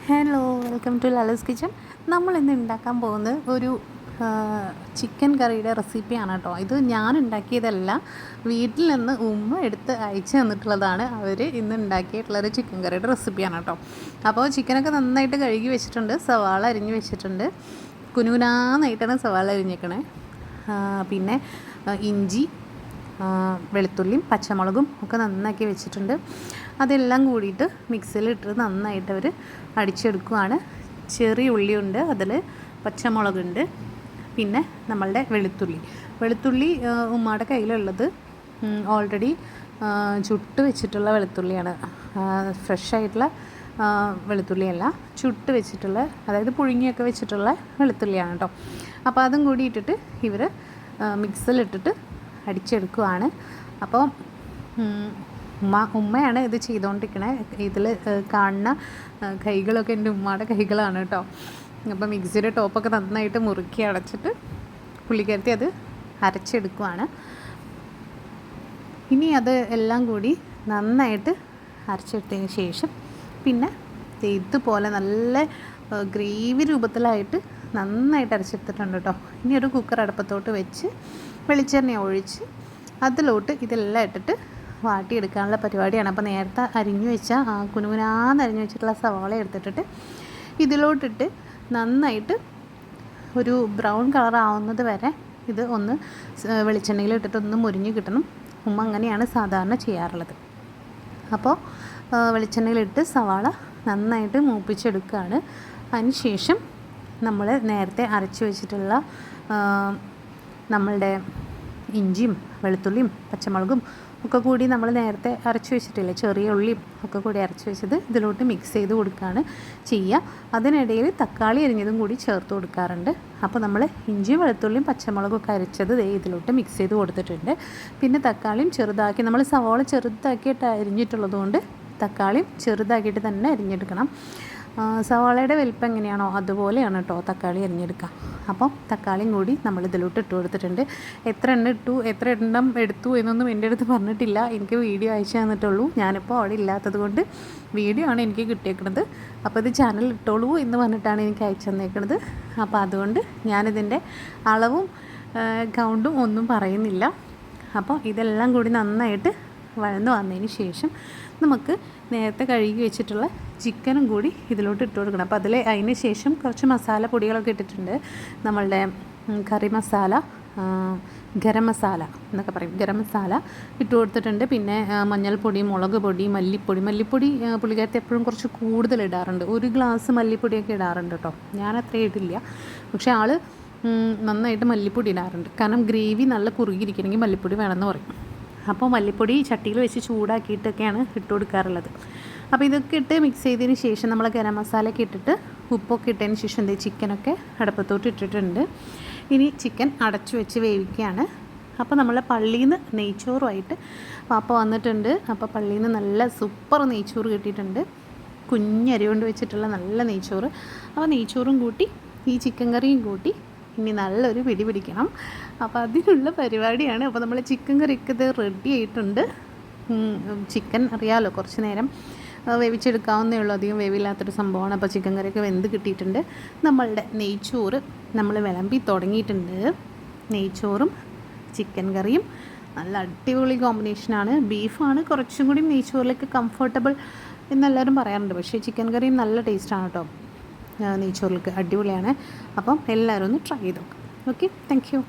Hello, welcome to Lalu's kitchen. നമ്മളിന്ന് ഉണ്ടാക്കാൻ പോകുന്നത് ഒരു ചിക്കൻ കറിയുടെ റെസിപ്പിയാണ് കേട്ടോ. ഇത് ഞാൻ ഉണ്ടാക്കിയതല്ല, വീട്ടിൽ നിന്ന് ഉമ്മ എടുത്ത് അയച്ചു തന്നിട്ടുള്ളതാണ്. അവർ ഇന്ന് ഉണ്ടാക്കിയിട്ടുള്ളൊരു ചിക്കൻ കറിയുടെ റെസിപ്പിയാണ് കേട്ടോ. അപ്പോൾ ചിക്കനൊക്കെ നന്നായിട്ട് കഴുകി വെച്ചിട്ടുണ്ട്, സവാള അരിഞ്ഞ് വെച്ചിട്ടുണ്ട്. കുനുകുനാന്നായിട്ടാണ് സവാള അരിഞ്ഞേക്കണേ. പിന്നെ ഇഞ്ചി, വെളുത്തുള്ളിയും പച്ചമുളകും ഒക്കെ നന്നാക്കി വെച്ചിട്ടുണ്ട്. അതെല്ലാം കൂടിയിട്ട് മിക്സിയിലിട്ട് നന്നായിട്ട് അവർ അടിച്ചെടുക്കുകയാണ്. ചെറിയ ഉള്ളിയുണ്ട്, അതിൽ പച്ചമുളകുണ്ട്, പിന്നെ നമ്മളുടെ വെളുത്തുള്ളി ഉമ്മയുടെ കയ്യിലുള്ളത് ഓൾറെഡി ചുട്ട് വെച്ചിട്ടുള്ള വെളുത്തുള്ളിയാണ്. ഫ്രഷ് ആയിട്ടുള്ള വെളുത്തുള്ളിയല്ല, ചുട്ട് വെച്ചിട്ടുള്ള, അതായത് പുഴുങ്ങിയൊക്കെ വെച്ചിട്ടുള്ള വെളുത്തുള്ളിയാണ് കേട്ടോ. അപ്പോൾ അതും കൂടി ഇട്ടിട്ട് ഇവർ മിക്സിയിലിട്ടിട്ട് അടിച്ചെടുക്കുകയാണ്. അപ്പോൾ ഉമ്മയാണ് ഇത് ചെയ്തുകൊണ്ടിരിക്കണത്. ഇതിൽ കാണുന്ന കൈകളൊക്കെ എൻ്റെ ഉമ്മയുടെ കൈകളാണ് കേട്ടോ. അപ്പോൾ മിക്സിയുടെ ടോപ്പൊക്കെ നന്നായിട്ട് മുറുക്കി അടച്ചിട്ട് പുള്ളിക്കാരത്തി അത് അരച്ചെടുക്കുകയാണ്. ഇനി അത് എല്ലാം കൂടി നന്നായിട്ട് അരച്ചെടുത്തതിന് ശേഷം പിന്നെ ഇതുപോലെ നല്ല ഗ്രേവി രൂപത്തിലായിട്ട് നന്നായിട്ട് അരച്ചെടുത്തിട്ടുണ്ട് കേട്ടോ. ഇനി ഒരു കുക്കർ അടുപ്പത്തോട്ട് വെച്ച് വെളിച്ചെണ്ണ ഒഴിച്ച് അതിലോട്ട് ഇതെല്ലാം ഇട്ടിട്ട് വാട്ടിയെടുക്കാനുള്ള പരിപാടിയാണ്. അപ്പോൾ നേരത്തെ അരിഞ്ഞു വെച്ച കുനുകുനാന്ന് അരിഞ്ഞു വെച്ചിട്ടുള്ള സവാള എടുത്തിട്ടിട്ട് ഇതിലോട്ടിട്ട് നന്നായിട്ട് ഒരു ബ്രൗൺ കളർ ആവുന്നത് വരെ ഇത് ഒന്ന് വെളിച്ചെണ്ണയിൽ ഇട്ടിട്ട് ഒന്ന് മുരിഞ്ഞ് കിട്ടണം. ഉമ്മ അങ്ങനെയാണ് സാധാരണ ചെയ്യാറുള്ളത്. അപ്പോൾ വെളിച്ചെണ്ണയിലിട്ട് സവാള നന്നായിട്ട് മൂപ്പിച്ചെടുക്കുകയാണ്. അതിന് ശേഷം നമ്മൾ നേരത്തെ അരച്ച് വെച്ചിട്ടുള്ള നമ്മളുടെ ഇഞ്ചിയും വെളുത്തുള്ളിയും പച്ചമുളകും ഒക്കെ കൂടി നമ്മൾ നേരത്തെ അരച്ച് വെച്ചിട്ടില്ലേ, ചെറിയ ഉള്ളിയും ഒക്കെ കൂടി അരച്ച് വെച്ചത് ഇതിലോട്ട് മിക്സ് ചെയ്ത് കൊടുക്കുകയാണ് ചെയ്യുക. അതിനിടയിൽ തക്കാളി അരിഞ്ഞതും കൂടി ചേർത്ത് കൊടുക്കാറുണ്ട്. അപ്പോൾ നമ്മൾ ഇഞ്ചിയും വെളുത്തുള്ളിയും പച്ചമുളകും ഒക്കെ അരച്ചത് ഇതിലോട്ട് മിക്സ് ചെയ്ത് കൊടുത്തിട്ടുണ്ട്. പിന്നെ തക്കാളിയും ചെറുതാക്കി, നമ്മൾ സവാള ചെറുതാക്കിയിട്ട് അരിഞ്ഞിട്ടുള്ളത് കൊണ്ട് തക്കാളിയും ചെറുതാക്കിയിട്ട് തന്നെ അരിഞ്ഞെടുക്കണം. സവാളയുടെ വലിപ്പം എങ്ങനെയാണോ അതുപോലെയാണ് കേട്ടോ തക്കാളി അരിഞ്ഞെടുക്കുക. അപ്പം തക്കാളിയും കൂടി നമ്മൾ ഇതിലോട്ട് ഇട്ട് കൊടുത്തിട്ടുണ്ട്. എത്ര എണ്ണം എടുത്തു എന്നൊന്നും എൻ്റെ അടുത്ത് പറഞ്ഞിട്ടില്ല. എനിക്ക് വീഡിയോ അയച്ചു തന്നിട്ടുള്ളൂ. ഞാനിപ്പോൾ അവിടെ ഇല്ലാത്തത് കൊണ്ട് വീഡിയോ ആണ് എനിക്ക് കിട്ടിയേക്കുന്നത്. അപ്പോൾ ഇത് ചാനൽ ഇട്ടോളൂ എന്ന് പറഞ്ഞിട്ടാണ് എനിക്ക് അയച്ചു തന്നേക്കുന്നത്. അപ്പോൾ അതുകൊണ്ട് ഞാനിതിൻ്റെ അളവും കൗണ്ടും ഒന്നും പറയുന്നില്ല. അപ്പോൾ ഇതെല്ലാം കൂടി നന്നായിട്ട് വഴന്ന് വന്നതിന് ശേഷം നമുക്ക് നേരത്തെ കഴുകി വെച്ചിട്ടുള്ള ചിക്കനും കൂടി ഇതിലോട്ട് ഇട്ട് കൊടുക്കണം. അപ്പോൾ അതിന് ശേഷം കുറച്ച് മസാല പൊടികളൊക്കെ ഇട്ടിട്ടുണ്ട്. നമ്മളുടെ കറി മസാല, ഗരം മസാല എന്നൊക്കെ പറയും, ഗരം മസാല ഇട്ട് കൊടുത്തിട്ടുണ്ട്. പിന്നെ മഞ്ഞൾപ്പൊടി, മുളക് പൊടി, മല്ലിപ്പൊടി പുള്ളിക്കാരത്ത് എപ്പോഴും കുറച്ച് കൂടുതൽ ഇടാറുണ്ട്. ഒരു ഗ്ലാസ് മല്ലിപ്പൊടിയൊക്കെ ഇടാറുണ്ട് കേട്ടോ. ഞാൻ അത്രയും ഇടില്ല, പക്ഷേ ആൾ നന്നായിട്ട് മല്ലിപ്പൊടി ഇടാറുണ്ട്. കാരണം ഗ്രേവി നല്ല കുറുകിയിരിക്കണമെങ്കിൽ മല്ലിപ്പൊടി വേണമെന്ന് പറയും. അപ്പോൾ മല്ലിപ്പൊടി ചട്ടിയിൽ വെച്ച് ചൂടാക്കിയിട്ടൊക്കെയാണ് ഇട്ട് കൊടുക്കാറുള്ളത്. അപ്പോൾ ഇതൊക്കെ ഇട്ട് മിക്സ് ചെയ്തതിന് ശേഷം നമ്മൾ ഗരം മസാലയൊക്കെ ഇട്ടിട്ട് ഉപ്പൊക്കെ ഇട്ടതിന് ശേഷം ചിക്കനൊക്കെ അടുപ്പത്തോട്ട് ഇട്ടിട്ടുണ്ട്. ഇനി ചിക്കൻ അടച്ചു വെച്ച് വേവിക്കുകയാണ്. അപ്പോൾ നമ്മൾ പള്ളിയിൽ നിന്ന് നെയ്ച്ചോറുമായിട്ട് പാപ്പ വന്നിട്ടുണ്ട്. അപ്പോൾ പള്ളിയിൽ നിന്ന് നല്ല സൂപ്പർ നെയ്ച്ചോറ് കിട്ടിയിട്ടുണ്ട്. കുഞ്ഞരി കൊണ്ട് വെച്ചിട്ടുള്ള നല്ല നെയ്ച്ചോറ്. അപ്പോൾ നെയ്ച്ചോറും കൂട്ടി ഈ ചിക്കൻ കറിയും കൂട്ടി ഇനി നല്ലൊരു പിടി പിടിക്കണം. അപ്പോൾ അതിനുള്ള പരിപാടിയാണ്. അപ്പോൾ നമ്മൾ ചിക്കൻ കറിക്ക് ഇത് റെഡി ആയിട്ടുണ്ട്. ചിക്കൻ അറിയാമല്ലോ, കുറച്ച് നേരം വേവിച്ചെടുക്കാവുന്നേ ഉള്ളൂ, അധികം വേവില്ലാത്തൊരു സംഭവമാണ്. അപ്പോൾ ചിക്കൻ കറിയൊക്കെ വെന്ത് കിട്ടിയിട്ടുണ്ട്. നമ്മളുടെ നെയ്ച്ചോറ് നമ്മൾ വിളമ്പി തുടങ്ങിയിട്ടുണ്ട്. നെയ്ച്ചോറും ചിക്കൻ കറിയും നല്ല അടിപൊളി കോമ്പിനേഷനാണ്. ബീഫാണ് കുറച്ചും കൂടി നെയ്ച്ചോറിലേക്ക് കംഫർട്ടബിൾ എന്നെല്ലാവരും പറയാറുണ്ട്. പക്ഷേ ചിക്കൻ കറിയും നല്ല ടേസ്റ്റാണ് കേട്ടോ. നെയ്ച്ചോറിലേക്ക് അടിപൊളിയാണ്. അപ്പം എല്ലാവരും ഒന്ന് ട്രൈ ചെയ്ത് നോക്കാം. Okay, thank you.